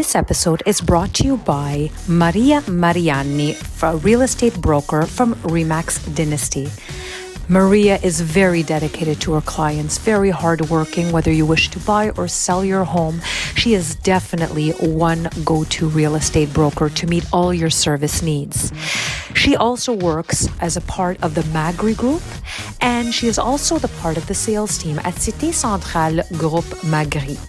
This episode is brought to you by Maria Mariani, a real estate broker from Remax Dynasty. Maria is very dedicated to her clients, very hardworking, whether you wish to buy or sell your home. She is definitely one go-to real estate broker to meet all your service needs. She also works as a part of the Magri Group, and she is also the part of the sales team at Cité Centrale Groupe Magri.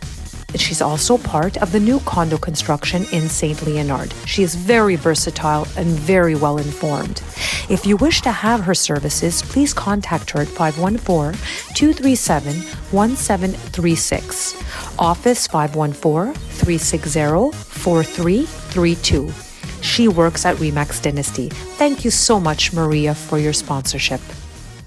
She's also part of the new condo construction in St. Leonard. She is very versatile and very well informed. If you wish to have her services, please contact her at 514-237-1736. Office 514-360-4332. She works at Remax Dynasty. Thank you so much, Maria, for your sponsorship.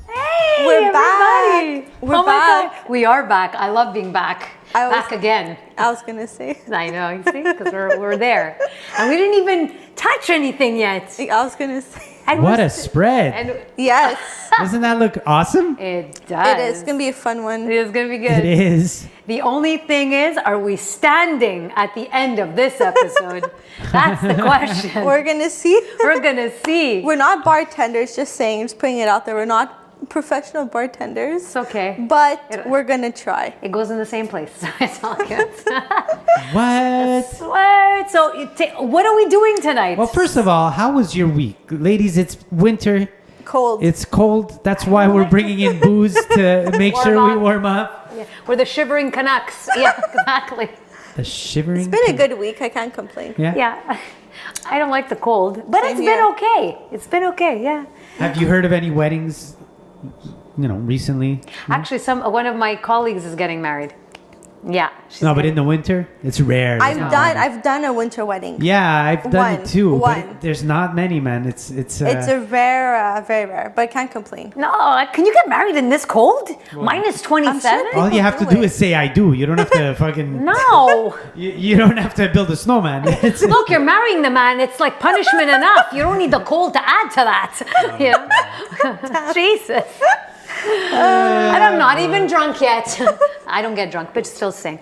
Hey, We're everybody. back. We're back. God. We are back. I love being back. Back again. I was gonna say. I know, you see, because we're there. And we didn't even touch anything yet. I was gonna say. And What a spread. And Yes, Doesn't that look awesome? it does. it is. It's gonna be a fun one. It is going to be It good. is. The only thing is, are we standing at the end of this episode? That's the question. We're gonna see. We're going to see. We're not bartenders. Just saying. Just putting it out there. We're not professional bartenders. It's okay. But we're gonna try. It goes in the same place. So it's all good. What? What? So, what are we doing tonight? Well, first of all, how was your week? Ladies, it's winter. Cold. It's cold. That's why we're bringing in booze to make Warm sure we up. warm up. Yeah, we're the shivering Canucks. Yeah, exactly. The shivering. It's been a good week. I can't complain. Yeah. Yeah. I don't like the cold, but Same it's here. been okay. It's been okay, yeah. Have you heard of any weddings, recently? Actually, one of my colleagues is getting married. Yeah. she's No, but getting- in the winter, it's rare. There's not many. I've done a winter wedding. Yeah, I've done One. it too. One. But there's not many, man. It's It's a rare, very rare, but I can't complain. No, can you get married in this cold? Minus 27? all you have to people do do is say I do. You don't have to fucking. No. You don't have to build a snowman. It's, Look, you're marrying the man. It's like punishment enough. You don't need the cold to add to that. You know? Jesus. And I'm not even drunk yet. I don't get drunk, but still saying.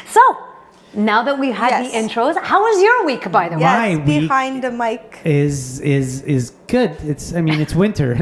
So, now that we've had Yes. the intros, how was your week, by the way? My Yes, week behind the mic. is good. It's winter.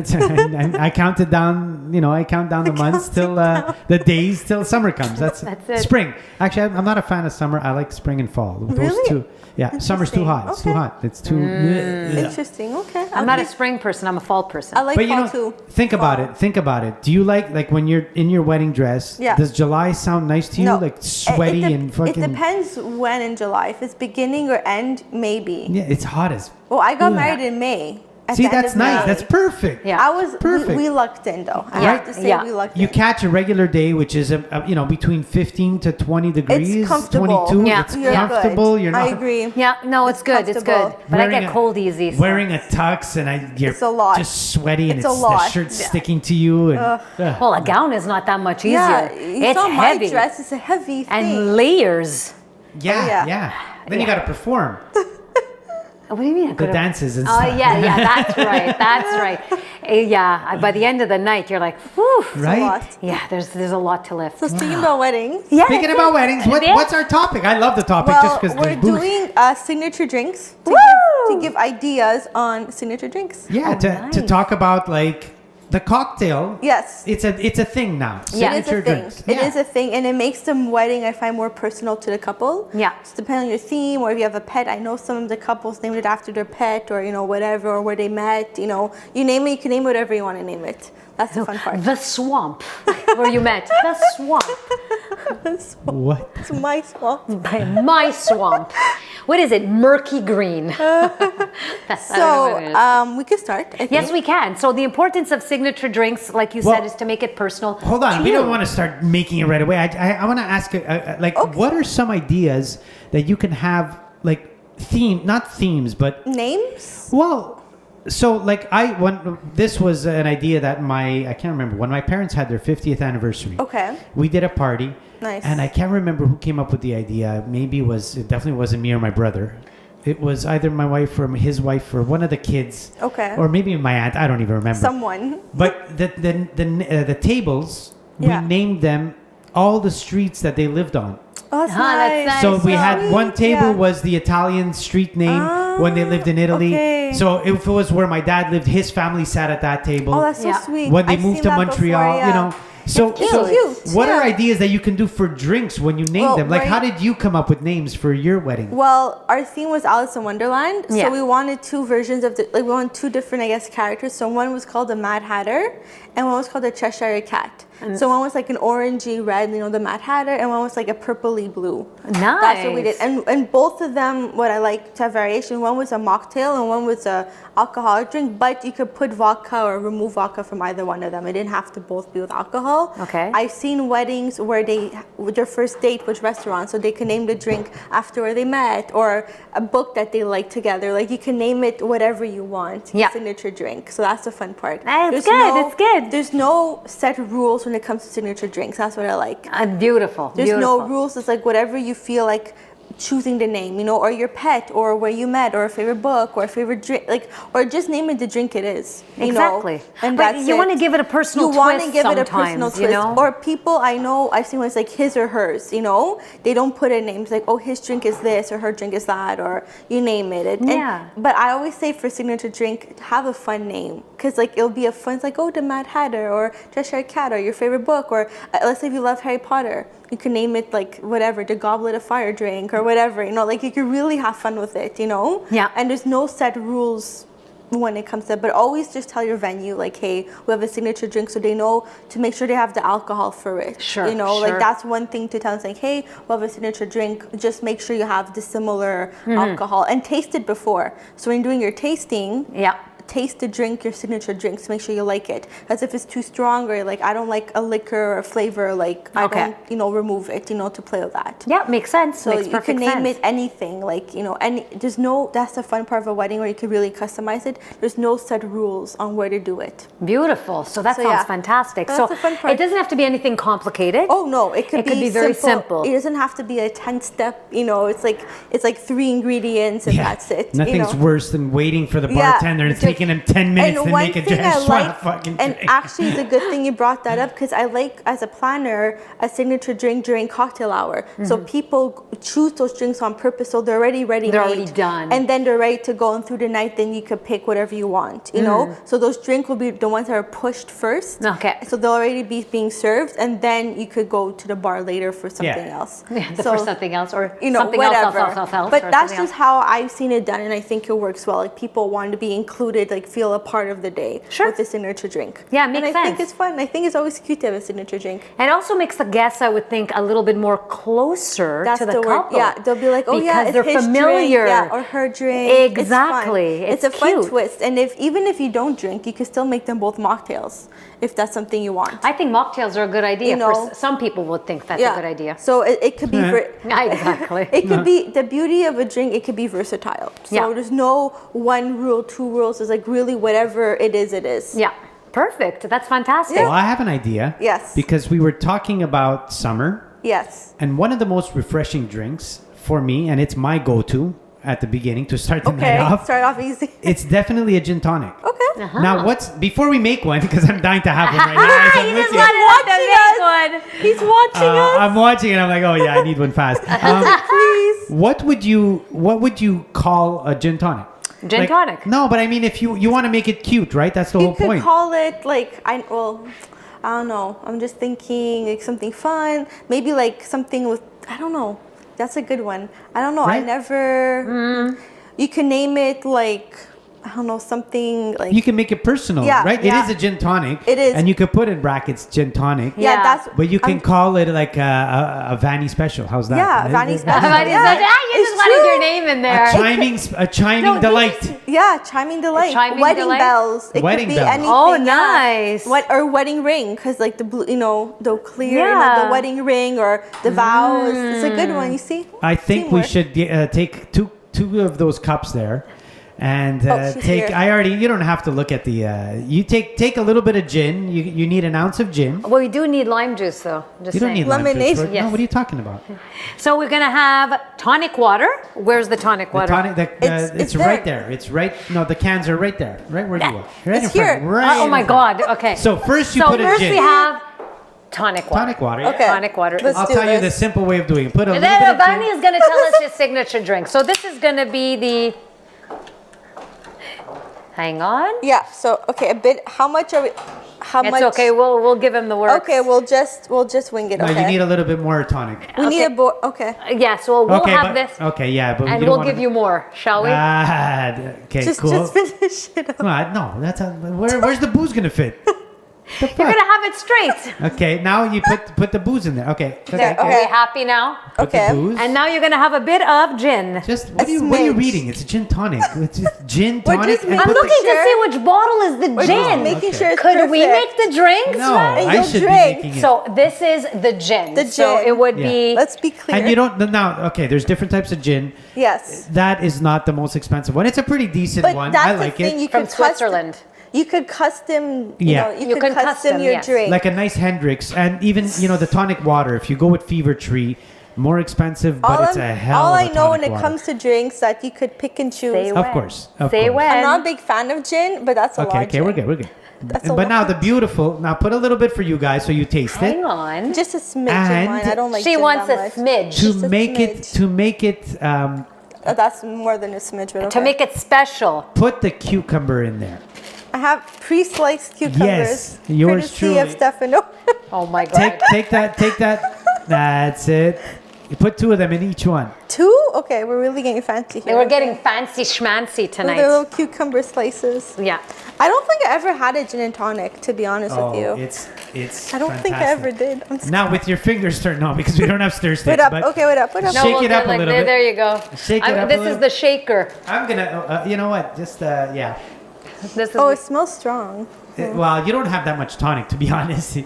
I counted down. I count down the months till the days till summer comes. That's it. Spring. Actually, I'm not a fan of summer. I like spring and fall. Those Really? two. Yeah, summer's too hot. It's too Okay. hot. It's too. Interesting. Okay. I'm not a spring person. I'm a fall person. I like But fall too. think about it. Think about it. Do you like when you're in your wedding dress? Yeah. Does July sound nice to you? No. Like sweaty and fucking. It depends when in July. If it's beginning or end, maybe. Yeah, it's hot as. Well, I got Ugh. married in May. at See, the end that's of nice. May. That's perfect. Yeah. I was Perfect. We lucked in though. I Yeah. have to say Yeah. we lucked You in. catch a regular day, which is between 15 to 20 degrees, It's comfortable. 22. Yeah. It's You're comfortable. good. You're not I agree. Yeah, no, it's good. It's good. comfortable. But I Wearing get a- cold easy. So. wearing a tux and you're It's a lot. just sweaty and It's a the lot. shirt's Yeah. sticking to you. And, Well, a gown is not that much easier. Yeah, you it's saw heavy. my dress. It's a heavy thing. And layers. yeah. yeah. Then you got to perform What do you mean? I the could've- dances and Oh, stuff. yeah, that's right. That's right. Yeah, by the end of the night, you're like, whew. Right? lot. Yeah, there's a lot to lift. So speaking about weddings, Yeah, Speaking that's about it. weddings, Yeah. what's our topic? I love the topic well, just because we're there's booze. doing signature drinks Woo! to give ideas on signature drinks. Yeah, to nice. talk about like the cocktail. Yes. It's a thing now. Yeah. It is a Signature thing. drinks. It Yeah. is a thing, and it makes the wedding, I find, more personal to the couple. Yeah. Just depending on your theme, or if you have a pet. I know some of the couples named it after their pet, or whatever, or where they met. You name it. You can name it whatever you want to name it. That's the fun part. The swamp where you met. The swamp. What? It's my swamp. By my swamp. What is it? Murky green. I don't know what it is. So we can start. I think. Yes, we can. So the importance of signature drinks, like you said, Well, is to make it personal. Hold on, to we you. don't want to start making it right away. I want to ask, what are some ideas that you can have, like not themes, but Names. well, so like this was an idea that I can't remember when my parents had their 50th anniversary. Okay. We did a party. Nice. And I can't remember who came up with the idea. Maybe it definitely wasn't me or my brother. It was either my wife or his wife or one of the kids. Okay. Or maybe my aunt. I don't even remember. Someone. But the tables, Yeah. we named them all the streets that they lived on. Oh, that's that's nice. nice. So we had Sweet, one table yeah. was the Italian street name when they lived in Italy. okay. So if it was where my dad lived, his family sat at that table. Oh, that's so Yeah. sweet. When they I've moved seen to that Montreal, before, yeah. you know. So, It's so cute, what are yeah. ideas that you can do for drinks when you name Well, them? Like, right- how did you come up with names for your wedding? Well, our theme was Alice in Wonderland, Yeah. so we wanted two versions of we wanted two different, I guess, characters. So one was called the Mad Hatter, and one was called the Cheshire Cat. So one was like an orangey red, you know, the Mad Hatter, and one was like a purpley blue. That's what we did. Nice. And both of them, what I like to have variation. One was a mocktail, and one was a alcoholic drink. But you could put vodka or remove vodka from either one of them. It didn't have to both be with alcohol. Okay. I've seen weddings where their first date was restaurant, so they can name the drink after where they met, or a book that they like together. Like you can name it whatever you want. Yeah. Signature drink. So that's the fun part. It's good, it's good. There's no set rules when it comes to signature drinks. That's what I like. Beautiful. There's beautiful. no rules. It's like whatever you feel like choosing the name, you know, or your pet, or where you met, or a favorite book, or a favorite drink, like, or just name it the drink it is. You Exactly. know? And But that's you it. want to give it a personal You want to twist give it a sometimes, personal you twist. know? Or people I know, I've seen when it's like his or hers, you know, they don't put a name. It's like, oh, his drink is this, or her drink is that, or you name it. Yeah. But I always say for signature drink, have a fun name, because like it'll be a fun. It's like, oh, the Mad Hatter, or Cheshire Cat, or your favorite book, or let's say if you love Harry Potter, you can name it like whatever, the Goblet of Fire drink, or whatever. You know, like you can really have fun with it. You know. Yeah. And there's no set rules when it comes to it, but always just tell your venue like, hey, we have a signature drink, so they know to make sure they have the alcohol for it. Sure, You know, sure. like that's one thing to tell. It's like, hey, we have a signature drink, just make sure you have the similar alcohol and taste it before. So when you're doing your tasting, Yeah. taste the drink, your signature drinks, make sure you like it. As if it's too strong, or like I don't like a liquor or a flavor, like I Okay. don't, you know, remove it, you know, to play with that. Yeah, makes sense. So makes you perfect can name sense. it anything, like, you know, and there's no, that's the fun part of a wedding where you can really customize it. There's no set rules on where to do it. Beautiful. So that So, sounds yeah. fantastic. That's so the fun part. it doesn't have to be anything complicated. Oh no, it could be very simple. It doesn't have to be a 10-step, you know, it's like 3 ingredients and that's it. Nothing's you know? worse than waiting for the Yeah. bartender and it's taking him 10 minutes to one make a thing drink. I I just want a like, fucking and drink. actually it's a good thing you brought that up, because I like, as a planner, a signature drink during cocktail hour. So people choose those drinks on purpose, so they're already ready. They're already done. And then they're ready to go, and through the night, then you could pick whatever you want, you know? So those drinks will be the ones that are pushed first. Okay. So they'll already be being served, and then you could go to the bar later for something else. Yeah, So, for something else, or you know, something whatever. else, but or that's something just how I've seen it done, and I think it works well. Like people want to be included, like feel a part of the day Sure. with the signature drink. Yeah, it makes and I think sense. it's fun. I think it's always cute to have a signature drink. It also makes the guests, I would think, a little bit more closer That's to the the word. couple. Yeah, they'll be like, oh yeah, Because it's they're his familiar. drink, yeah, or her drink. Exactly. It's It's a fun cute. twist, and even if you don't drink, you can still make them both mocktails if that's something you want. I think mocktails are a good idea. You know. For some people would think that's a good idea. So it could be. Exactly. It could be the beauty of a drink. It could be versatile. So Yeah. there's no one rule, 2 rules. It's like really whatever it is, it is. Yeah. Perfect. That's fantastic. Well, I have an idea. Yes. Because we were talking about summer, Yes. and one of the most refreshing drinks for me, and it's my go-to at the beginning to start the Okay. night off, Start off easy. it's definitely a gin tonic. Okay. Now, before we make one, because I'm dying to have one right now. as I'm You with just you. wanted us to make one. He's watching us. I'm watching and I'm like, oh yeah, I need one fast. Please. What would you call a gin tonic? Gin tonic. No, but I mean, if you want to make it cute, right? That's the You whole could point. call it like I don't know. I'm just thinking like something fun. Maybe like something with I don't know. That's a good one. I don't know. I Right? never. You can name it like I don't know, something like You can make it personal, Yeah, right? yeah. It is a gin tonic. It is. And you could put in brackets gin tonic. yeah, Yeah. that's But you can I'm- call it like a Vanny special. How's that? Yeah, Vanny special. Somebody Yeah, said, you it's just wanted true. your name in there. A chiming delight. Yeah, chiming delight. chiming wedding delight? bells. It Wedding could be bells. anything. Oh, yeah. nice. Or wedding ring, because like the blue, the clear, Yeah. the wedding ring or the vows. It's a good one. You see. I think we Teamwork. should take two of those cups there. And she's take. here. You don't have to look at the. You take a little bit of gin. You need an ounce of gin. Well, we do need lime juice, though. Just You don't saying. need lime juice Lemonade. for it. Yes. No, what are you talking about? So we're gonna have tonic water. Where's the tonic The water? tonic. It's It's there. right there. It's right. No, the cans are right there. Right where you are. Right It's in front. here. Right Oh in my front. God. Okay. So first you so put a first gin. we have Tonic water. Tonic water. Yeah. Okay. Tonic water. Let's I'll do tell you the this. simple way of doing it. Put a And little bit then of Vani gin. is going to tell us his signature drink. So this is going to be the. Hang on. Yeah. So okay, a bit. How much are we? How It's much? okay. We'll give him the works. Okay, we'll just wing it. No, Okay. you need a little bit more tonic. we need Okay. a board. Okay. Yes. Well, we'll okay, have but, this, okay, yeah, but and you don't we'll wanna give you more, shall we? Okay, Just cool. finish it up. No, that's where's the booze gonna fit? The You're fuck? gonna have it straight. Okay, now you put the booze in there. Okay, There, Are okay. we happy now? Put Okay. the booze. And now you're gonna have a bit of gin. Just A what are you smidge. reading? It's a gin tonic. It's just gin We're tonic. just and making- I'm put the- looking to sure. see which bottle is the We're just gin. making Okay. sure it's Could we perfect. make the drinks? No, Vani? I you'll should drink. be making it. So this is the gin. The So gin. it would Yeah. be. Let's be clear. and you don't now. Okay, there's different types of gin. Yes. That is not the most expensive one. It's a pretty decent But one. that's I the like thing. it. You From could custom- Switzerland. You could custom. Yeah. You can could custom custom, your yes. drink. Like a nice Hendrix, and even the tonic water. If you go with Fever Tree, more expensive, but it's a hell all of I a know when tonic it water. comes to drinks that you could pick and choose. Say Of when. course, of Say course. when. I'm not a big fan of gin, but that's a lot. Okay, we're good, we're good. That's a But now lot. the beautiful. Now put a little bit for you guys, so you taste it. Hang on. Just a smidge And in mine. I don't like She gin wants that a much. smidge. To Just a make it, smidge. to make it, That's more than a smidge, but okay. To make it special. put the cucumber in there. I have pre-sliced cucumbers. Yes, yours courtesy of truly. Stefano. Oh my god. Take that. That's it. You put 2 of them in each one. 2? Okay, we're really getting fancy here. We're getting fancy schmancy With the tonight. little cucumber slices. Yeah. I don't think I ever had a gin and tonic, to be honest with you. it's. I don't think I ever did. I'm sorry. Now with your fingers turned on because we don't have stir sticks. Wait up. But Okay, wait up. Wait up. No. Shake we'll it do up a like little there, bit. there you go. Shake it up a This little. is the shaker. I'm gonna. You know what? Just yeah. This is Oh, it smells strong. Well, you don't have that much tonic, to be honest.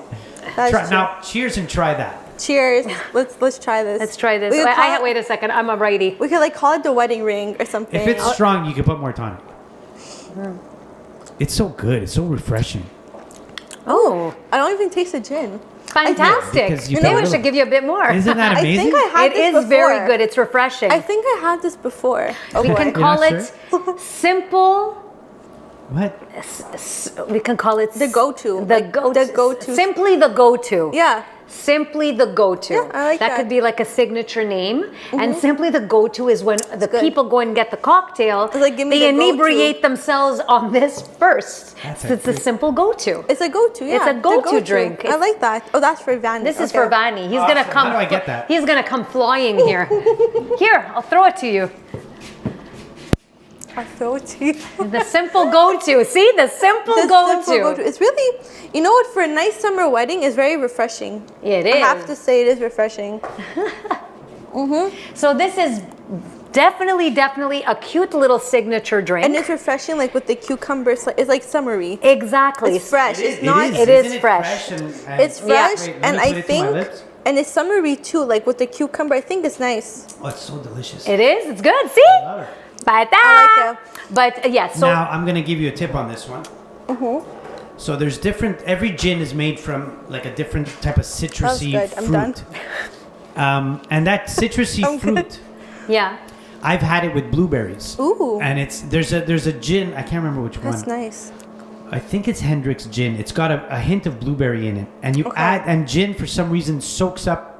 That's Try, true. now, cheers and try that. Cheers. Let's try this. Let's try this. We could, call, Wait a second. I'm a righty. we could like call it the wedding ring or something. If it's strong, you can put more tonic. It's so good. It's so refreshing. Oh, I don't even taste the gin. fantastic. because you You know, put a we should little- give you a bit more. Isn't that I amazing? think I had It this is very before. good. It's refreshing. I think I had this before. Oh we boy. can You're call not it simple. What? We can call it The go-to. The Like, go-to. the go-to. Simply the go-to. Yeah. Simply the go-to. Yeah, I like that. could be like a signature name. And simply the go-to is when the good. people go and get the cocktail, It's like, give me they the go-to. inebriate themselves on this first. That's So a it's a good- simple go-to. It's a go-to, yeah. It's a The go-to drink. I like that. Oh, that's for Vanny. This is Okay. for Vanny. He's gonna Awesome. come. How do I get that? He's gonna come flying here. Here, I'll throw it to you. I throw it to you. The simple go-to. See, the simple The go-to. simple go-to. It's really, you know what, for a nice summer wedding, it's very refreshing. It I have is. to say it is refreshing. So this is definitely a cute little signature drink. And it's refreshing, like with the cucumber. It's like summery. Exactly. It's fresh. It's It not. is. It is Isn't fresh. It's fresh, Wait, let and me I put it to my think, lips. and it's summery too. Like with the cucumber, I think it's nice. Oh, it's so delicious. It is. It's good. See? love it. But I like But yeah. So now I'm gonna give you a tip on this one. So there's different. Every gin is made from like a different type of citrusy good. I'm fruit. done. And that citrusy I'm good. fruit, yeah. I've had it with blueberries. Ooh. And there's a gin. I can't remember which That's one. nice. I think it's Hendrix gin. It's got a hint of blueberry in it, and you Okay. add and gin for some reason soaks up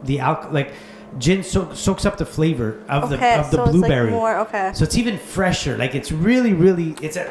the alcohol. Like gin soaks up the flavor of Okay, the so it's blueberry. like more, okay. So it's even fresher. Like it's really it's a.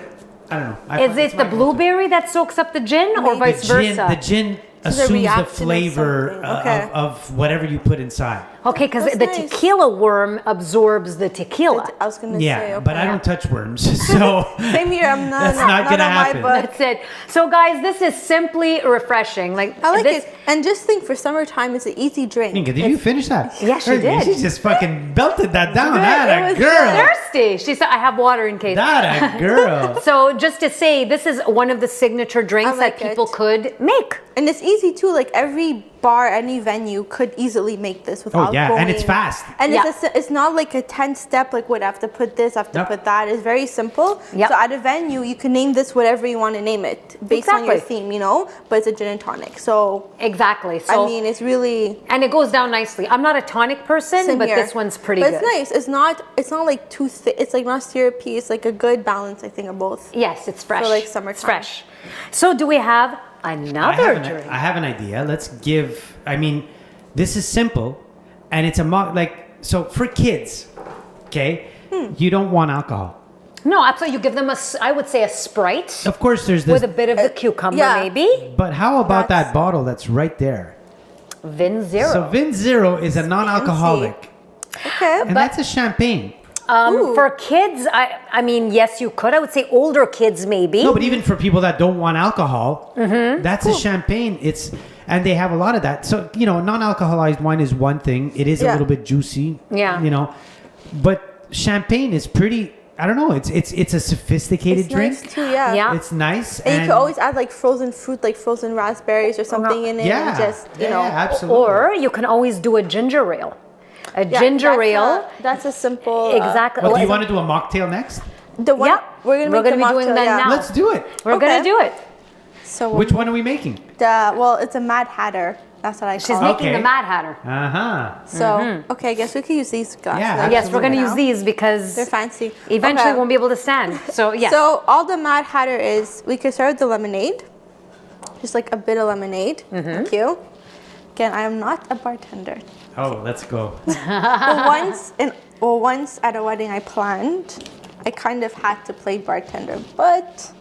I don't know. Is it the blueberry that soaks up the gin, or Maybe. vice versa? The gin It's a assumes the reaction of flavor something. Okay. of whatever you put inside. Okay, because That's the nice. tequila worm absorbs the tequila. I was gonna Yeah, say. Okay. but I don't touch worms, so Same here. I'm not. That's not gonna on happen. My book. That's it. So, guys, this is simply refreshing. Like I like this, it. And just think, for summertime, it's an easy drink. Inga, did you finish that? Yeah, she did. She just fucking belted that down. It That a was girl. Thirsty. She said, "I have water in case." That a girl. So, just to say, this is one of the signature drinks I like that people it. could make. And it's easy too. Like every bar, any venue could easily make this without Oh yeah, going. and it's fast. And Yeah. it's not like a 10-step, like, what I have to put this, I have to Yep. put that. It's very simple. Yep. So at a venue, you can name this whatever you want to name it based on your Exactly. theme, you know? But it's a gin and tonic. So, Exactly. So, I mean, it's really and it goes down nicely. I'm not a tonic person, same but here. this one's pretty but good. it's nice. It's not like too thick. It's like not syrupy. It's like a good balance, I think, of both. Yes, it's fresh. like, summertime. It's fresh. So, do we have Another drink. I have an idea. Let's give. I mean, this is simple, and it's so for kids. Okay, you don't want alcohol. No, absolutely. You give them I would say a Sprite Of course, there's this. with a bit of the cucumber, yeah. maybe. But how about That's- that bottle that's right there? Vin Zero. So Vin Zero is a non-alcoholic, Okay. and that's a champagne. Ooh. For kids, I mean, yes, you could. I would say older kids, maybe. No, but even for people that don't want alcohol, that's a champagne. And they have a lot of that. So, non-alcoholized wine is one thing. It is a Yeah. little bit juicy. Yeah. But champagne is pretty, I don't know, it's a sophisticated It's drink. nice too, yeah. Yeah. It's nice. And you can always add like frozen fruit, like frozen raspberries or something in it, yeah, and just yeah, absolutely. Or you can always do a ginger ale. A Yeah, ginger ale. That's a simple. Exactly. But do you want to do a mocktail next? The one Yeah. we're gonna We're make gonna the be doing mocktail, that yeah. now. Let's do it. We're Okay. going to do it. So Which one are we making? it's a Mad Hatter. That's what I She's call it. making Okay. the Mad Hatter. Uh-huh. So okay, I guess we could use these glasses. Yeah, Yes, we're going to now. use these because They're fancy. eventually Okay. won't be able to stand. So, yes. So all the Mad Hatter is, we could start with the lemonade. Just like a bit of lemonade. Thank you. Again, I am not a bartender. Oh, let's go. Once at a wedding I planned, I kind of had to play bartender, but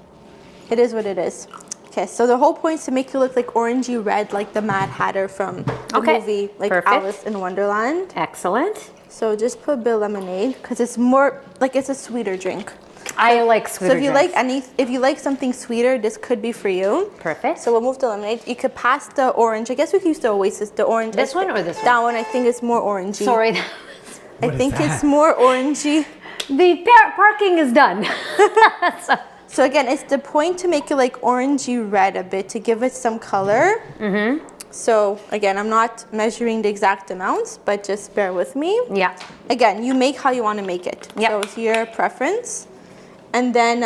it is what it is. Okay, so the whole point is to make you look like orangey red, like the Mad Hatter from the Okay, movie, like perfect. Alice in Wonderland. Excellent. So just put a bit of lemonade because it's more like it's a sweeter drink. I like sweeter So if you drinks. if you like something sweeter, this could be for you. Perfect. So we'll move to lemonade. You could pass the orange. I guess we could use the Oasis, the orange. This one or this one? That one I think is more orangey. Sorry. I What is think it's that? more orangey. The parking is done. So again, it's the point to make it like orangey red a bit to give it some color. Mm-hmm. So again, I'm not measuring the exact amounts, but just bear with me. Yeah. Again, you make how you want to make it. Yep. So it's your preference. And then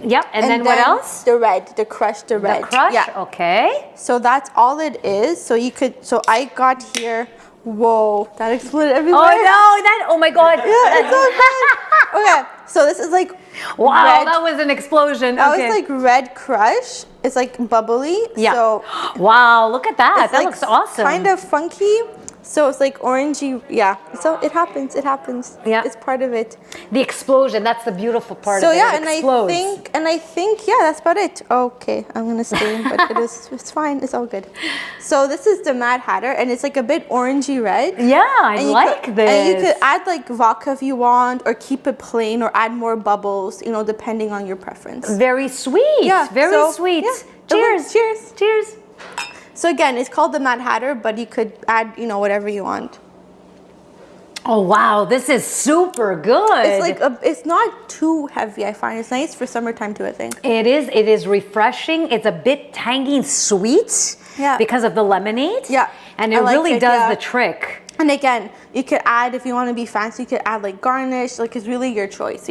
Yep. And then what else? The red, the crushed red. The crush. Yeah. Okay. So that's all it is. So you could. So I got here. Whoa, that exploded everywhere. Oh no! Oh my God! Yeah, it's so fun. Okay, so this is like Wow, red. that was an explosion. That Okay. was like red crush. It's like bubbly. Yeah. So Wow! Look at that. it's That like looks awesome. Kind of funky. So it's like orangey. Yeah. So it happens. It happens. Yeah. It's part of it. The explosion. That's the beautiful part So of it. yeah, It and explodes. I think yeah, that's about it. Okay, I'm gonna stay, but it's fine. It's all good. So this is the Mad Hatter, and it's like a bit orangey red. Yeah, I And you like could, this. And you could add like vodka if you want, or keep it plain, or add more bubbles, depending on your preference. Very sweet. Yeah, Very so, sweet. yeah. Cheers. Cheers. Cheers. So again, it's called the Mad Hatter, but you could add, whatever you want. Oh wow, this is super good. It's like it's not too heavy. I find it's nice for summertime too. I think. It is refreshing. It's a bit tangy and sweet. Yeah. Because of the lemonade. Yeah, And I it like really it, does yeah. the trick. And again, you could add if you want to be fancy. You could add like garnish. Like it's really your choice.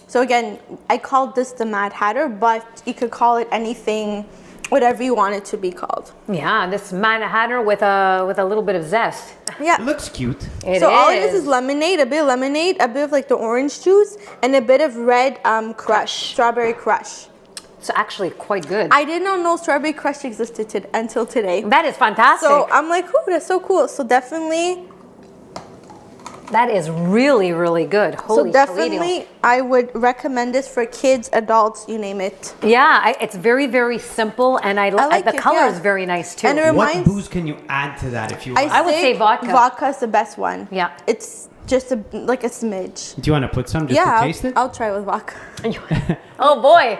So again, I called this the Mad Hatter, but you could call it anything, whatever you want it to be called. Yeah, this Mad Hatter with a little bit of zest. Yeah. It looks cute. So all it is lemonade, a bit of like the orange juice, and a bit of red crush, strawberry crush. It's actually quite good. I did not know strawberry crush existed until today. That is fantastic. So I'm like, ooh, that's so cool. So definitely, that is really, really good. Holy Toledo. I would recommend this for kids, adults, you name it. Yeah, it's very, very simple, and I like the it, color yeah. is very nice too. And it What reminds- booze can you add to that if you want? I would say vodka. Vodka is the best one. Yeah. It's just like a smidge. Do you want to put some just Yeah, to taste it? I'll try with vodka. Oh boy,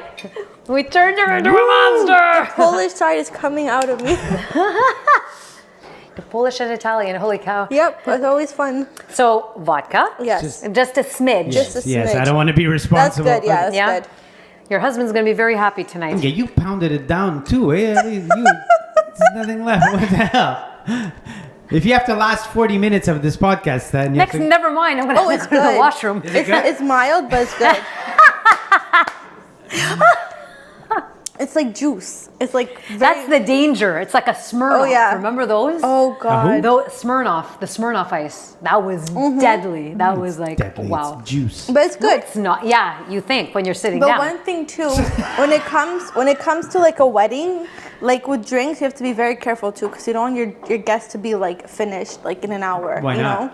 we turned her into a monster. Polish side is coming out of me. The Polish and Italian, holy cow. Yep, it's always fun. So vodka. Yes. Just a smidge. Just a Yes, I smidge. don't want to be That's responsible. good, yeah, that's Yeah. good. Your husband's gonna be very happy tonight. Yeah, you pounded it down too. There's nothing left. What the hell? If you have to last 40 minutes of this podcast, then you have Next, to... never mind. I'm gonna Oh, have it's to go to good. the washroom. Is it good? It's mild, but it's good. It's like juice. It's like That's the danger. It's like a Smirnoff. Oh, yeah. Remember those? Oh God. Though the Smirnoff ice. That was deadly. That was like Deadly. wow. It's juice. But it's good. It's not. Yeah, you think when you're sitting But down. one thing too, when it comes to like a wedding, like with drinks, you have to be very careful too, because you don't want your guests to be like finished like in an hour. Why you not? know?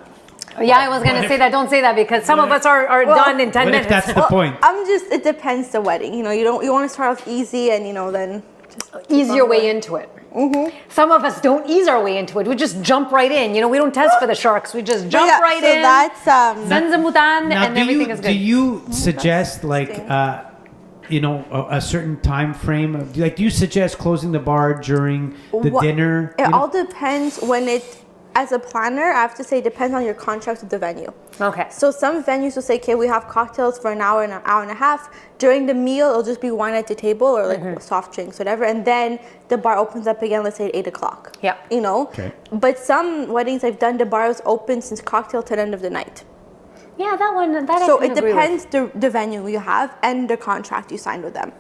Yeah, I was gonna say that. Don't say that because some of us are done in 10 What minutes. if that's the point? It depends the wedding. You know, you want to start off easy, and then just Ease keep your on way going. into it. Some of us don't ease our way into it. We just jump right in. You know, we don't test for the sharks. We just jump Yeah, right so in. that's Zanzamutan, Now, and everything is good. do you suggest like a certain time frame? Like, do you suggest closing the bar during the dinner? It You know? all depends when it. As a planner, I have to say, it depends on your contract with the venue. Okay. So some venues will say, okay, we have cocktails for an hour and a half. During the meal, it'll just be wine at the table or like soft drinks, whatever. And then the bar opens up again, let's say at 8 o'clock. Yeah. You know? Okay. But some weddings I've done, the bar is open since cocktail to the end of the night. Yeah, that one. That So I can it agree with. depends the venue you have and the contract you signed with them.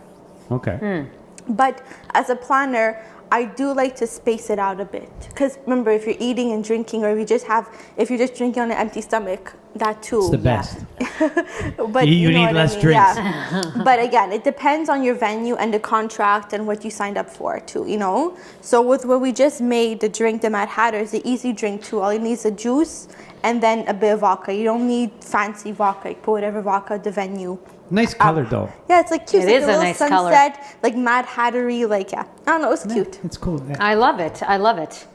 Okay. But as a planner, I do like to space it out a bit, because remember, if you're eating and drinking, or if you're just drinking on an empty stomach, that too. It's the best. But You know need what less I mean? drinks. Yeah. But again, it depends on your venue and the contract and what you signed up for too. You know. So with what we just made, the drink, the Mad Hatter, is the easy drink too. All you need is a juice and then a bit of vodka. You don't need fancy vodka. You put whatever vodka the venue. Nice color though. Yeah, it's like cute. It It's like is a little nice color. sunset, like Mad Hattery, like I don't know, it's cute. It's cool. Yeah. I love it. I love it.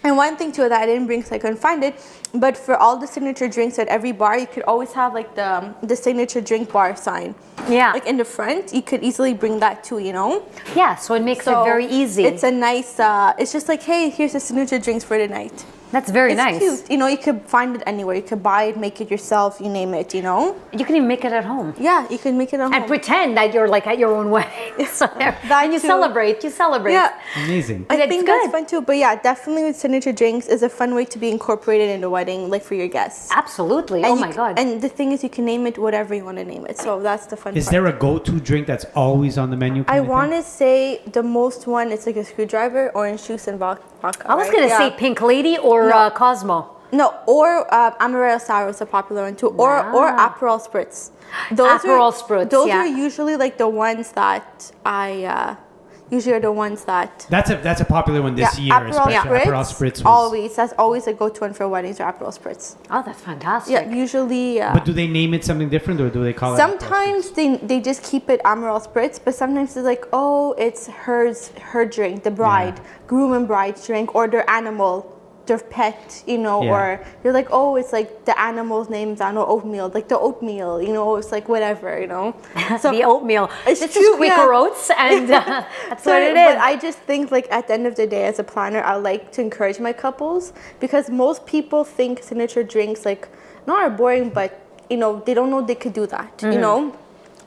And one thing too that I didn't bring, so I couldn't find it, but for all the signature drinks at every bar, you could always have like the signature drink bar sign. Yeah. Like in the front, you could easily bring that too, you know? Yeah. So it makes it So very easy. It's a nice, it's just like, hey, here's the signature drinks for the night. That's very It's nice. cute. You know, you could find it anywhere. You could buy it, make it yourself, you name it, you know? You can even make it at home. Yeah, you can make it at home. And pretend that you're like at your own wedding. So and you too. celebrate. You celebrate. Yeah. Amazing. I It's think good. that's fun too. But yeah, definitely with signature drinks is a fun way to be incorporated in the wedding, like for your guests. Absolutely. And Oh you my God. And the thing is, you can name it whatever you want to name it. So that's the fun Is part. there a go-to drink that's always on the menu? I want to say the most one, it's like a screwdriver, orange juice, and vodka. I was right? gonna Yeah. say Pink Lady or No. Cosmo. No, or Amaretto Sour is a popular one too, or Aperol Spritz. Aperol Spritz, Those yeah. are usually like the ones that I usually are the ones that. That's a popular one this year, Aperol especially. Spritz, Aperol Spritz was, always. That's always a go-to one for weddings, or Aperol Spritz. Oh, that's fantastic. Yeah, usually. But do they name it something different, or do they call it? Aperol Sometimes they just keep it Aperol Spritz, but sometimes it's like, oh, it's her drink, the bride, groom and bride's drink, or their animal, their pet, you know, Yeah. or you're like, oh, it's like the animal's name's, I don't know, oatmeal, like the oatmeal, you know, it's like whatever, you know. So The oatmeal. It's This true, is Quaker yeah. Oats, and that's So, what it but is. I just think like at the end of the day, as a planner, I like to encourage my couples, because most people think signature drinks like not are boring, but you know, they don't know they could do that, you know.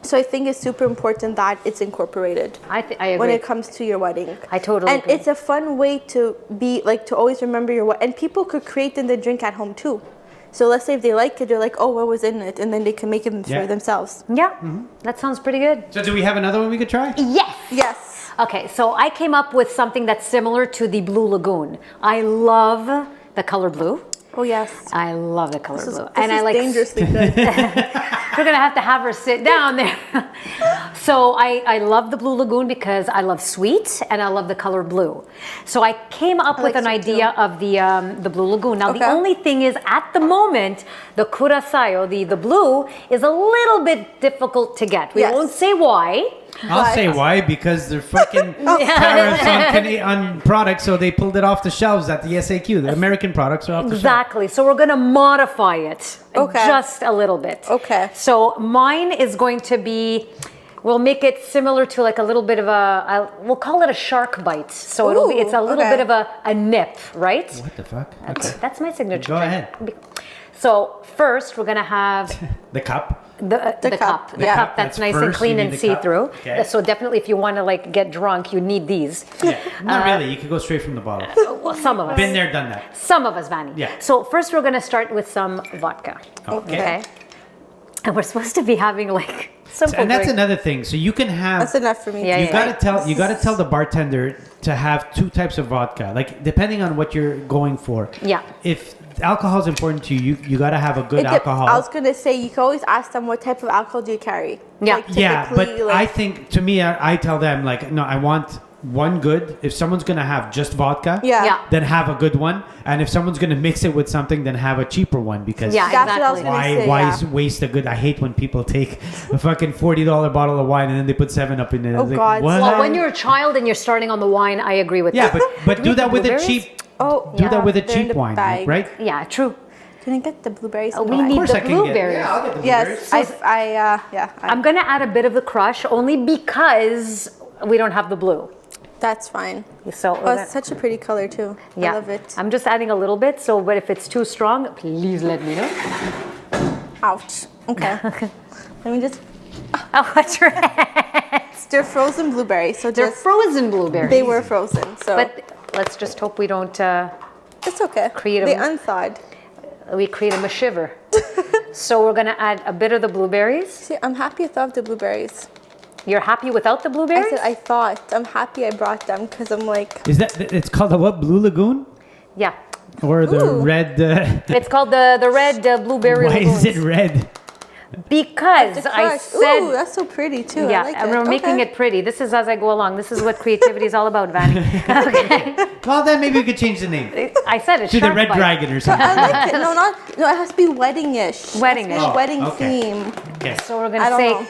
So I think it's super important that it's incorporated I agree. when it comes to your wedding. I totally And agree. it's a fun way to be like to always remember your wedding. And people could create in the drink at home too. So let's say if they like it, they're like, oh, what was in it, and then they can make it Yeah. for themselves. Yeah, that sounds pretty good. So do we have another one we could try? Yes. Yes. Okay, so I came up with something that's similar to the Blue Lagoon. I love the color blue. Oh yes. I love the color blue, This is dangerously good. We're gonna have to have her sit down there. So I love the Blue Lagoon because I love sweet and I love the color blue. So I came up with like an sweet idea of the Blue Lagoon. Now the Okay. only thing is, at the moment, the Curaçao, the blue, is a little bit difficult to get. We Yes. won't say why. I'll But- say why, because they're fucking tariffs on products, so they pulled it off the shelves at the SAQ. The American products are off the shelves. Exactly. So we're going to modify it Okay. just a little bit. Okay. So mine is going to be, we'll make it similar to like a little bit of we'll call it a shark bite. So it's a Ooh, little okay. bit of a nip, right? What the fuck? That's my signature. Go drink. ahead. So first we're going to have The cup. the cup. The yeah. cup that's That's nice and first, clean you and need the cup. see-through. Okay. So definitely if you want to like get drunk, you need these. Yeah. Not really. You could go straight from the bottle. Well, some of us. Been there, done that. Some of us, Vanny. Yeah. So first we're going to start with some vodka. Okay. And we're supposed to be having like simple And that's drinks. another thing. So you can have. That's enough for me. Yeah, You yeah. gotta tell the bartender to have 2 types of vodka, like depending on what you're going for. Yeah. If alcohol is important to you, you gotta have a good alcohol. I was gonna say you can always ask them what type of alcohol do you carry. Yeah. Like, Yeah, but typically, like, I think to me, I tell them like, no, I want one good. If someone's gonna have just vodka, Yeah. then have a good one. And if someone's gonna mix it with something, then have a cheaper one because Yeah, That's what I was exactly. gonna why say, why yeah. waste a good? I hate when people take a fucking $40 bottle of wine and then they put 7 Up in it. Oh, It's like, God. what? Well, when you're a child and you're starting on the wine, I agree with yeah, that. but do need that with a blueberries? cheap. Oh, Do Yeah. that with a They're in cheap the wine, bag. right? Yeah, true. Can I get the blueberries? We in the need bag? the I can get. blueberries. Yeah, I'll get the blueberries. Yes, I'm going to add a bit of the crush only because we don't have the blue. that's fine. So Oh, it's such a pretty color too. yeah. I love it. I'm just adding a little bit. So, but if it's too strong, please let me know. Ouch. Okay. Let me just. Oh, that's right. They're frozen blueberries, so They're just frozen blueberries. they were frozen, so But let's just hope we don't. it's okay. create a- They unthawed. We create a shiver. So we're gonna add a bit of the blueberries. See, I'm happy without the blueberries. You're happy without the I blueberries? said I thought. I'm happy I brought them because I'm like, Is that it's called a what? Blue Lagoon Yeah. or the Ooh. red? It's called the red blueberry Why lagoons. is it red? Because the I crush. said. Ooh, that's so pretty too. Yeah, I like and it. we're making Okay. it pretty. This is as I go along. This is what creativity is all about, Vanny. Okay. Well, then maybe we could change the name I said it. to the Shark Red Bite. Dragon or something. I like it. No, it has to be wedding-ish. Wedding-ish. It has to be a Oh, wedding okay. theme. Okay. So we're I gonna don't say know.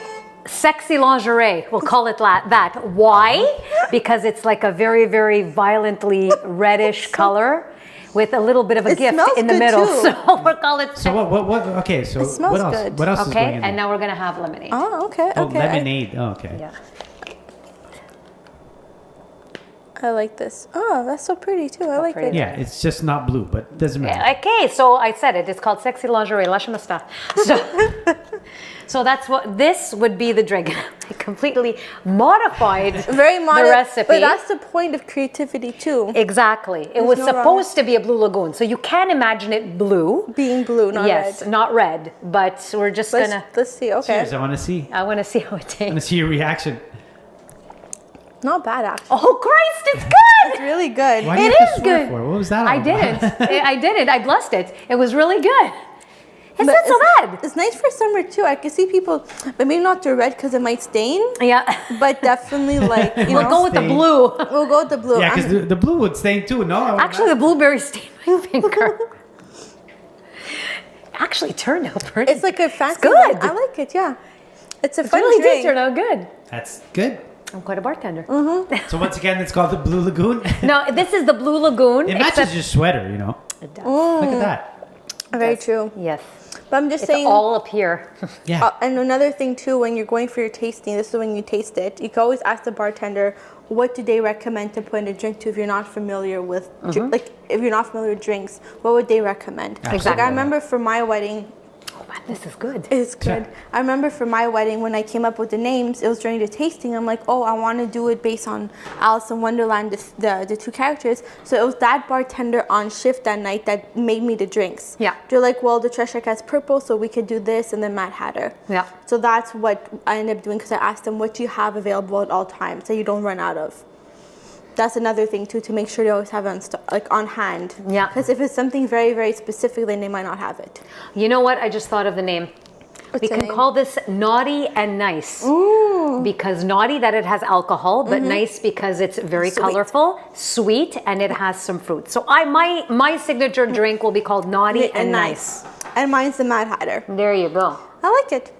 sexy lingerie. We'll call it that. Why? Because it's like a very, very violently reddish color with a little bit of a It gift smells in the good, middle. too. So we'll call it. So what? Okay, so It smells what else? good. What else is Okay, going in and there? now we're gonna have lemonade. Oh, okay. Oh, Okay. lemonade. Oh, okay. Yeah. I like this. Oh, that's so pretty too. I like pretty. it. Yeah, it's just not blue, but it doesn't matter. Okay, so I said it. It's called sexy lingerie. Lâche stuff. So that's what this would be the drink. I completely modified Very modern. the recipe. But that's the point of creativity too. Exactly. It was no wrong- supposed to be a blue lagoon, so you can imagine it blue. Being blue, not Yes, red. not red, but we're just gonna. Let's see. Okay. Cheers! I want to see. I want to see how it I want to tastes. see your reaction. Not bad actually. Oh Christ, it's It's good. really good. Why do you It have to is swear good. for? What was that? I all about? didn't. I didn't. I blessed it. It was really good. It's But not so bad. It's nice for summer too. I can see people, but maybe not the red because it might stain. Yeah. But definitely like you We'll know, go with the Stain. blue. we'll go with the blue. Yeah, because the blue would stain too. No, I would Actually, the not. blueberry stained my finger. Actually turned out pretty. it's like a fancy. good. I like it. Yeah, it's a It fun really drink. did turn out good. That's good. I'm quite a bartender. So once again, it's called the Blue Lagoon. No, this is the Blue Lagoon. It matches except your sweater, you know. it does. Look at that. Very true. Yes. But I'm just It's saying. all up here. Yeah. And another thing too, when you're going for your tasting, this is when you taste it. You can always ask the bartender, what do they recommend to put in a drink to if you're not familiar with, like if you're not familiar with drinks, what would they recommend? Exactly. Like I remember for my wedding, Oh man, this is good. it's good. I remember for my wedding when I came up with the names, it was during the tasting. I'm like, oh, I want to do it based on Alice in Wonderland, the 2 characters. So it was that bartender on shift that night that made me the drinks. Yeah. They're like, well, the Treasure Cat's purple, so we could do this, and then Mad Hatter. Yeah. So that's what I ended up doing because I asked them, what do you have available at all times that you don't run out of? That's another thing too, to make sure they always have it on hand. Yeah. Because if it's something very, very specific, then they might not have it. You know what? I just thought of the name. What's We the can name? call this naughty and nice. Because naughty that it has alcohol, but nice because it's very Sweet. colorful, sweet, and it has some fruit. So my signature drink will be called naughty and nice. And mine's the Mad Hatter. There you go. I like it.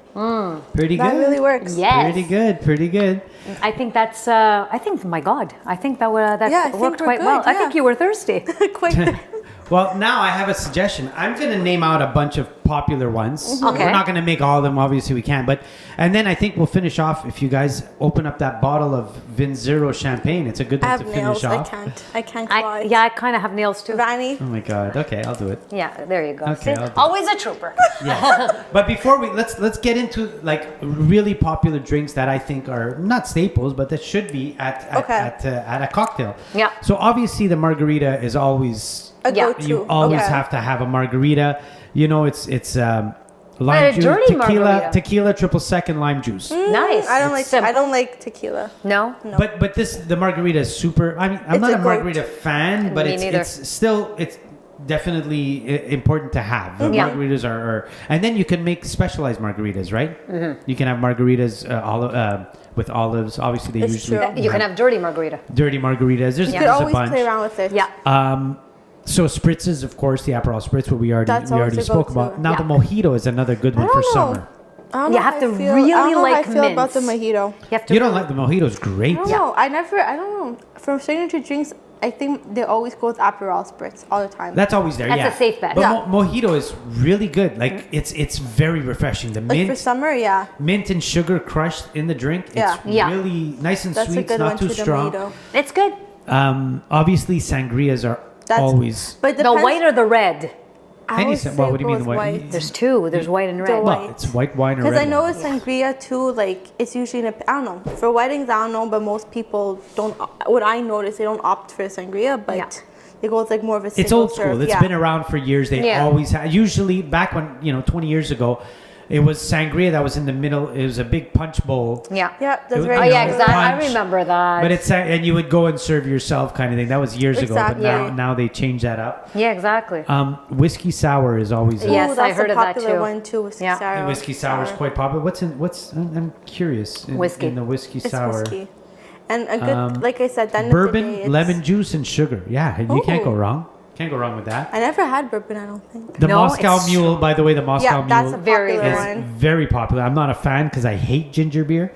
Pretty That good. really works. Yes. Pretty good. Pretty good. I think that's. I think. My God. I think that Yeah, I think worked we're quite well. good, I think yeah. you were thirsty. Quite. Well, now I have a suggestion. I'm going to name out a bunch of popular ones. Okay. We're not going to make all of them. Obviously, we can't. And then I think we'll finish off if you guys open up that bottle of Vin Zero champagne. It's a good I one have to finish nails. I off. can't. I can't fly. I kind of have nails too. Vanny. Oh my God. Okay, I'll do it. Yeah, there you go. Okay, See? I'll do it. Always a trooper. Yeah. But before let's get into like really popular drinks that I think are not staples, but that should be at a cocktail. Yeah. So obviously the margarita is always A Yeah. go-to. you always Okay. have to have a margarita. You know, it's lime a juice, dirty tequila, margarita. tequila, triple sec, and lime juice. Nice. I don't It's like. simple. I don't like tequila. No? But the margarita is super. I mean, I'm It's not a a goat. margarita fan, but Me it's neither. still definitely important to have. Yeah. Margaritas are, and then you can make specialized margaritas, right? Mm-hmm. You can have margaritas with olives. Obviously, they It's usually true. You can have dirty margarita. dirty margaritas. There's, You could there's a always bunch. play around with it. Yeah. So spritzes, of course, the Aperol spritz, what we already That's always a spoke go-to. about. Now Yeah. the mojito is another good one I for don't know. summer. I don't You know have how to I feel. really I don't know like how I feel about the mints. mojito. You have to You don't like the mojito? It's great. I don't know. I don't know. From signature drinks, I think they always go with Aperol spritz all the time. That's always there. That's yeah. a safe bet. But Yeah. mojito is really good. Like it's very refreshing. The like for mint, summer, yeah. mint and sugar crushed in the drink. It's Yeah. Yeah. really nice and That's sweet. a good It's not one too to the strong. mojito. It's good. Obviously, sangrias are That's always. But The white or the red? I Any always sa- say well, what do you mean go the with white? There's two. There's white and red. white. Well, it's white wine or red Because I know wine. with sangria too, like it's usually in a, I don't know. For weddings, I don't know, but most people don't. What I notice, they don't opt for a sangria, but Yeah. they go with like more of a. It's single old school. serve. It's Yeah. been around for years. They Yeah. always had. Usually, back when 20 years ago, it was sangria that was in the middle. It was a big punch bowl. Yeah. Yeah, that's Oh, very. Oh, you yeah, know, exactly. I punch. remember that. But it's and you would go and serve yourself kind of thing. That was years ago. But Exactly. now they changed that up. Yeah, exactly. Whiskey sour is always. Yes, Ooh, that's I heard a of that popular too. one too. Whiskey Yeah. sour. The whiskey sour is quite popular. I'm curious. Whiskey. In the whiskey It's sour. whiskey, and a good, like I said, then Bourbon, lemon juice, and sugar. Yeah, you can't go Ooh. wrong. Can't go wrong with that. I never had bourbon. I don't think. The No, Moscow it's- Mule, by the way, the Moscow Yeah, that's a Mule Very popular good. is one. very popular. I'm not a fan because I hate ginger beer,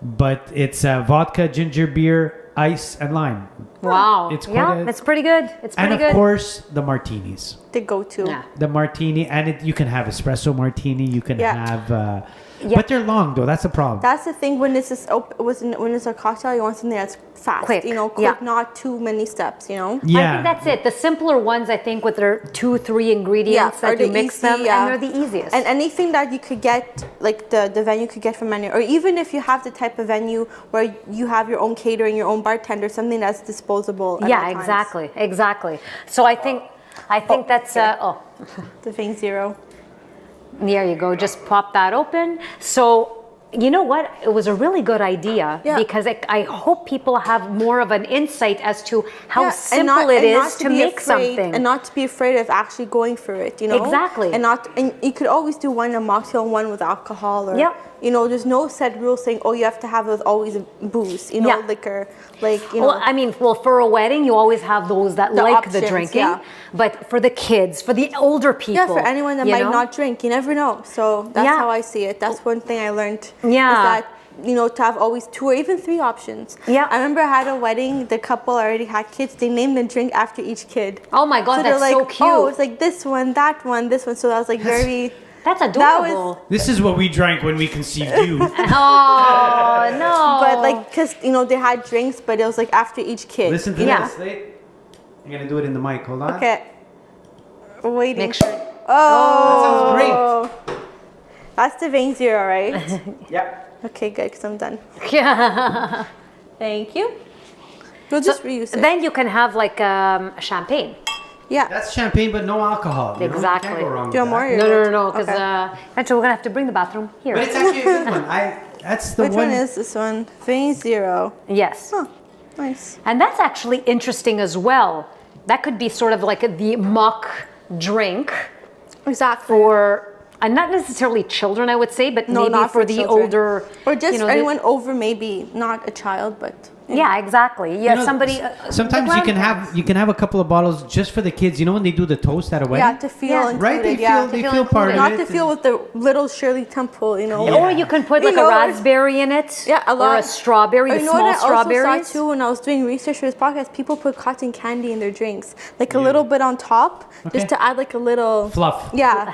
but it's vodka, ginger beer, ice, and lime. Wow. It's quite yeah, a- it's pretty good. It's And pretty of good. course, the martinis. The go-to. Yeah. The martini, and you can have espresso martini. You can Yeah. have, Yeah. but they're long though. That's the problem. That's the thing when it's just when it's a cocktail, you want something that's fast, Quick, quick, yeah. not too many steps, I yeah, think that's it. The simpler ones, I think, with their 2-3 ingredients or that you the mix easy, them, yeah. and they're the easiest. And anything that you could get, like the venue could get from any, or even if you have the type of venue where you have your own catering, your own bartender, something that's disposable. At yeah, all times. exactly. So I think that's The thing zero. there you go. Just pop that open. So. You know what? It was a really good idea Yeah. because I hope people have more of an insight as to how Yeah, simple it is to be make afraid, something. and not to be afraid of actually going for it. You know, Exactly. and you could always do one a mocktail and one with alcohol, or Yep. there's no set rule saying you have to have with always booze, Yeah. liquor, Well, for a wedding, you always have those that The like options, the drinking. yeah. But for the kids, for the older people, Yeah, for anyone that you might know? not drink, you never know. So that's Yeah. how I see it. That's one thing I learned. Yeah. Is that, to have always 2 or even 3 options. Yeah. I remember I had a wedding, the couple already had kids, they named the drink after each kid. Oh my God, they're that's so cute. Oh, it's like this one, that one, this one. So that was like very. That's That adorable. was, this is what we drank when we conceived you. Oh no! but like, because, they had drinks, but it was like after each kid. Listen to Yeah. this. I'm gonna do it in the mic. Hold on. Okay. We're waiting. make sure. Oh. That sounds That's the vein zero, right? great. Yep. Okay, good, because I'm done. Yeah. Thank you. We'll just reuse it. Then you can have like champagne. Yeah. That's champagne, but no alcohol. You know? You Exactly. can't go wrong Do you with want that. more? No, because Okay. actually we're gonna have to bring the bathroom here. But it's actually a good one. That's the Which one is this one? Vein zero. Yes. Huh. Nice. And that's actually interesting as well. That could be sort of like the mock drink Exactly. for, and not necessarily children, I would say, but No, maybe not for for the children. older, Or just the- anyone over, maybe not a child, but. Yeah, exactly. Yeah, You know, somebody. Sometimes the you can have a couple of bottles just for the kids. You know when they do the toast at a wedding, Yeah, to feel Yeah. included. right? They yeah. feel they feel feel part of included. Not it. to feel with the little Shirley Temple, Yeah. Or you can put You like know, a raspberry in it. Yeah, a lot. Or a strawberry, Or the you know small what I strawberries. also saw too when I was doing research for this podcast? People put cotton candy in their drinks, like a little bit on top, Okay. just to add like a little Fluff. Yeah,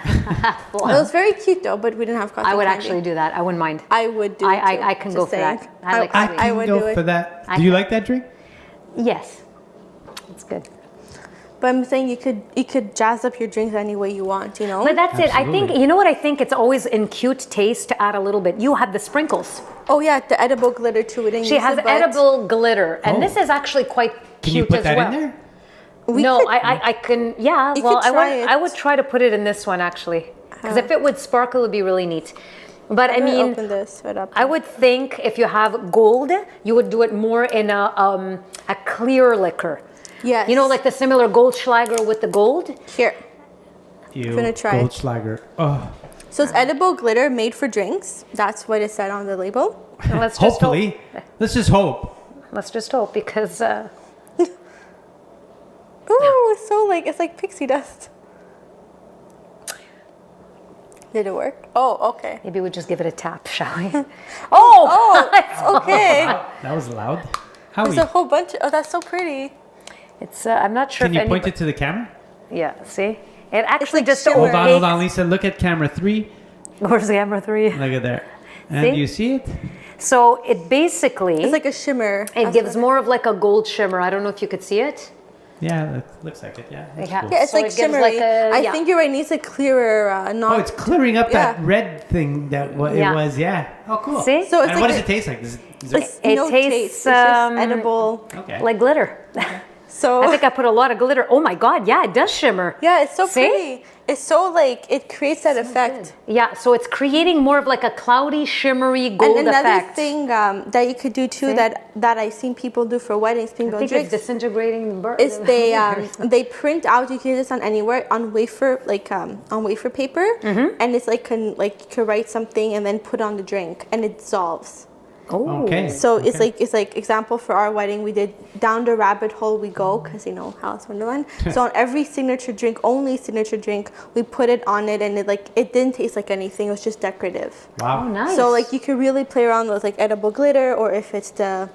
it was very cute though, but we didn't have cotton I would candy. actually do that. I wouldn't mind. I would do. it too, I can go just for saying. that. I like I sweet. can would go do it. for that. I Do you can. like that drink? Yes, it's good. But I'm saying you could jazz up your drinks any way you want, you know. But that's it. I think Absolutely. you know what I think. It's always in cute taste to add a little bit. You had the sprinkles. Oh yeah, the edible glitter too. We didn't She use has it, but edible glitter, and Oh. this is actually quite Can you cute put as that well. in there? we No, could- I can. Yeah. You Well, could try I it. would try to put it in this one actually. Because if it would sparkle, it would be really neat. But I I'm gonna mean, open this right up. I would think if you have gold, you would do it more in a clear liquor. Yes. You know, like the similar Goldschlager with the gold. Here. You gonna try it. Goldschlager. Oh, So it's edible glitter made for drinks. That's what it said on the label. And let's just hopefully. Let's just hope. Let's just hope because Ooh, it's so it's like pixie dust. Did it work? Oh, okay. maybe we just give it a tap, shall we? Oh, okay. That was loud. How There's a whole bunch. Oh, that's so pretty. It's I'm not sure Can if you point it to the camera? Yeah, see? It actually like just shimmer. Hold on, Lisa. Look at camera 3. Where's camera 3? Look at there. And See? do you see it? So it basically It's like a shimmer. it gives more of like a gold shimmer. I don't know if you could see it. Yeah, that looks like it. Yeah. That's Yeah. cool. Yeah, it's So like it gives shimmery. like a- I yeah. think you're right. It needs a clearer, not. Oh, it's clearing up that Yeah. red thing that Yeah. it was. Yeah. Oh, cool. See? So it's And like what does a- it taste like? Is it It's It no tastes, taste. It's just edible. okay. like glitter. So I think I put a lot of glitter. Oh my god, yeah, it does shimmer. yeah, it's so See? pretty. It's so it creates that effect. Yeah, so it's creating more of like a cloudy, shimmery gold And another effect. thing that you could do too See? that I've seen people do for weddings, I people think it's drinks, disintegrating is they print out. You can do this on anywhere on wafer on wafer paper, and it's like you could write something and then put on the drink, and it dissolves. Oh, Okay. So okay. it's like example for our wedding, we did down the rabbit hole we go because Alice Wonderland. So on every signature drink, only signature drink, we put it on it, and it didn't taste like anything. It was just decorative. Wow. Oh, nice. So you could really play around with edible glitter, or if it's the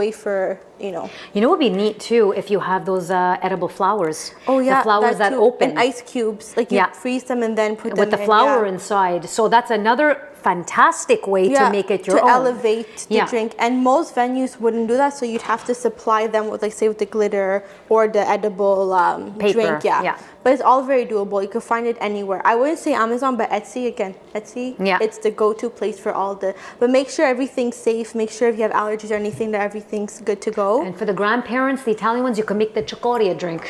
wafer, You know what would be neat too if you have those edible flowers. Oh yeah, the flowers that too. open and ice cubes. You Yeah. freeze them and then put them with the in, flower yeah. inside. So that's another fantastic way to make it your to own. elevate the Yeah. drink. And most venues wouldn't do that, so you'd have to supply them with say with the glitter or the edible Paper, drink. yeah. But it's all very doable. You can find it anywhere. I wouldn't say Amazon, but Etsy again. Yeah. It's the go-to place for all the. But make sure everything's safe. Make sure if you have allergies or anything that everything's good to go. And for the grandparents, the Italian ones, you can make the cicoria drink.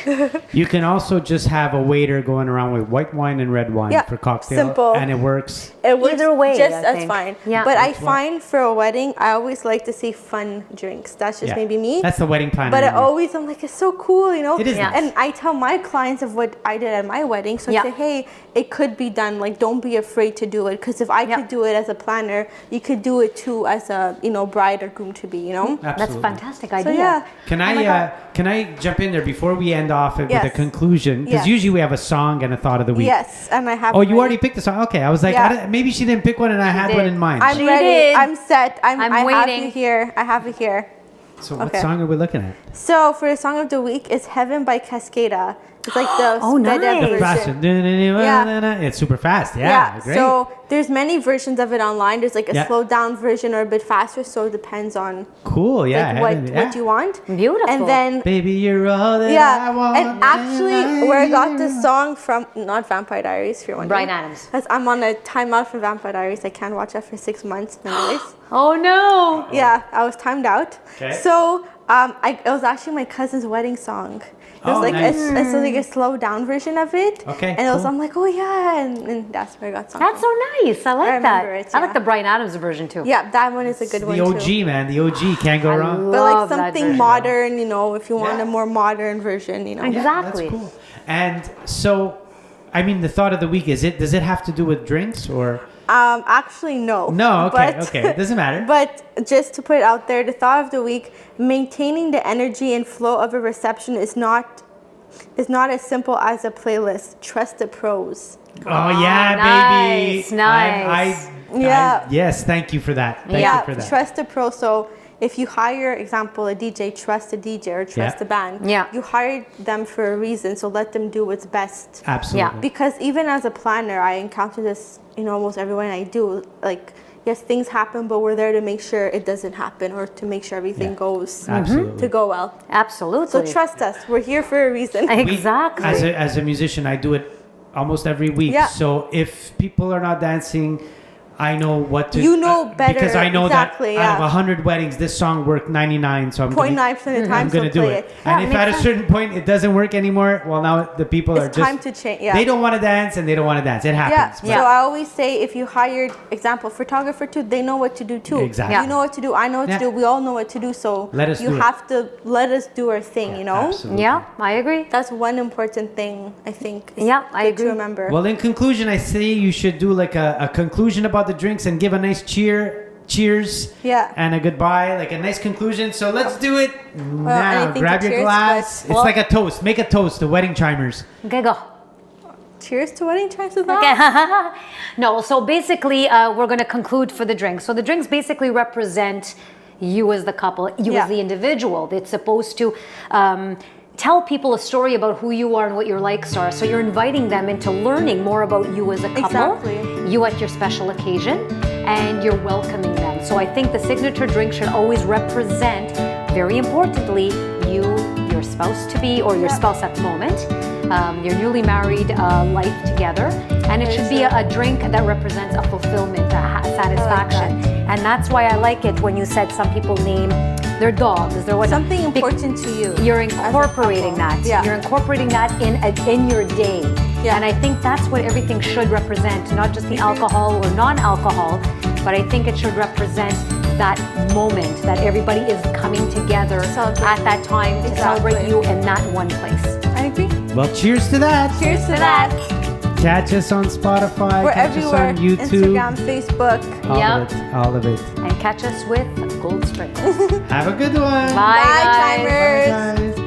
You can also just have a waiter going around with white wine and red wine Yeah, for cocktail. simple. And it works. It works Either way, just I as think. fine. Yeah. But I That's what- find for a wedding, I always like to see fun drinks. That's just Yeah. maybe me. That's the wedding planner. But in me. I'm like, it's so cool, It is Yeah. nice. And I tell my clients of what I did at my wedding. So Yeah. I say, hey, it could be done. Don't be afraid to do it. Because if I Yeah. could do it as a planner, you could do it too as a bride or groom to be. That's Absolutely. fantastic So idea. yeah. Can Oh my I God. can I jump in there before we end off with a Yes. conclusion? Because Yes. usually we have a song and a thought of the week. Yes, and I have. Oh, you ready. already picked a song. Okay, I was like, Yeah. maybe she didn't pick one, and I had did. one in mind. I'm She ready. did. I'm set. I have waiting. you here. I have it here. So what okay. song are we looking at? So for the song of the week, it's "Heaven" by Cascada. It's like the Oh, sped up nice. version. Fast. It's super fast. Yeah, great. So there's many versions of it online. There's like a Yeah. slowed down version or a bit faster. So it depends on Cool. Yeah. what you want. Beautiful. And then Baby, you're all that I yeah, want. and actually where I got this song from, not Vampire Diaries, if you're wondering. Bryan Adams. Because I'm on a timeout for Vampire Diaries. I can't watch that for 6 months anyways. Oh no. Yeah, I was timed out. Okay. So it was actually my cousin's wedding song. It was Oh, like nice. it's like a slowed down version of it. Okay, And it was cool. I'm like, oh yeah, and that's where I got song. That's from. so nice. I like that. remember it, I like yeah. the Bryan Adams version too. Yeah, that one is a good The one OG, too. man. The OG can't go wrong. But like Love that something version. modern, if you want Yeah. a more modern version, Exactly. That's cool. And so, I mean, the thought of the week does it have to do with drinks or? Actually, no. No, okay, But- okay. It doesn't matter. But just to put it out there, the thought of the week: maintaining the energy and flow of a reception is not as simple as a playlist. Trust the pros. Oh yeah, nice, baby. nice. Yeah. Yes, thank you for that. Thank Yeah, you for that. trust the pro. So if you hire, example, a DJ, trust the DJ or trust Yeah. the band. Yeah. You hired them for a reason, so let them do what's best. Absolutely. Yeah. Because even as a planner, I encounter this, almost everyone I do. Like, yes, things happen, but we're there to make sure it doesn't happen or to make sure everything Yeah. goes Absolutely. to go well. Absolutely. So trust us. We're here for a reason. We- Exactly. As a musician, I do it almost every week. Yeah. So if people are not dancing, I know what to. You know better, because I know exactly, that out of yeah. 100 weddings, this song worked 99. So I'm 0.9% of the time, I'm gonna so do play it. it. And Yeah, if makes at a sense. certain point it doesn't work anymore, well, now the people are It's just time to change. Yeah. They don't want to dance and they don't want to dance. It Yeah. happens. So I always say, if you hired, example, photographer too, they know what to do too. Exactly. Yeah. You know what to do. I know what Yeah. to do. We all know what to do. So Let us you do it. have to let us do our thing. You know. Absolutely. Yeah, I agree. That's one important thing I think. Is Yeah, I good agree. to remember. Well, in conclusion, I say you should do like a conclusion about the drinks and give a nice cheers, Yeah. and a goodbye, like a nice conclusion. So let's do it now. anything Grab to your cheers, glass. but- It's like a toast. Make a toast to wedding chimers. Okay, go. Cheers to wedding chimes with that. Okay. No, so basically, we're going to conclude for the drinks. So the drinks basically represent you as the couple, you Yeah. as the individual. It's supposed to tell people a story about who you are and what your likes are. So you're inviting them into learning more about you as a couple, Exactly. you at your special occasion, and you're welcoming them. So I think the signature drink should always represent, very importantly, you, your spouse to be, or your spouse at the moment, your newly married life together. And it should be a drink that represents a fulfillment, a satisfaction. And that's why I like it when you said some people name their dogs, their what? Something important to you. You're as a incorporating couple. that. Yeah. You're incorporating that in your day. Yeah. And I think that's what everything should represent, not just the alcohol or non-alcohol, but I think it should represent that moment that everybody is coming together Celebrate. at that time to Exactly. celebrate you in that one place. I agree. Well, cheers to that. Cheers to that. Catch us on Spotify. We're catch everywhere. us on YouTube. Instagram, Facebook. Yep. All of it. And catch us with Gold Sprinkles. Have a good one. Bye, Bye, guys. chimers. Bye, guys.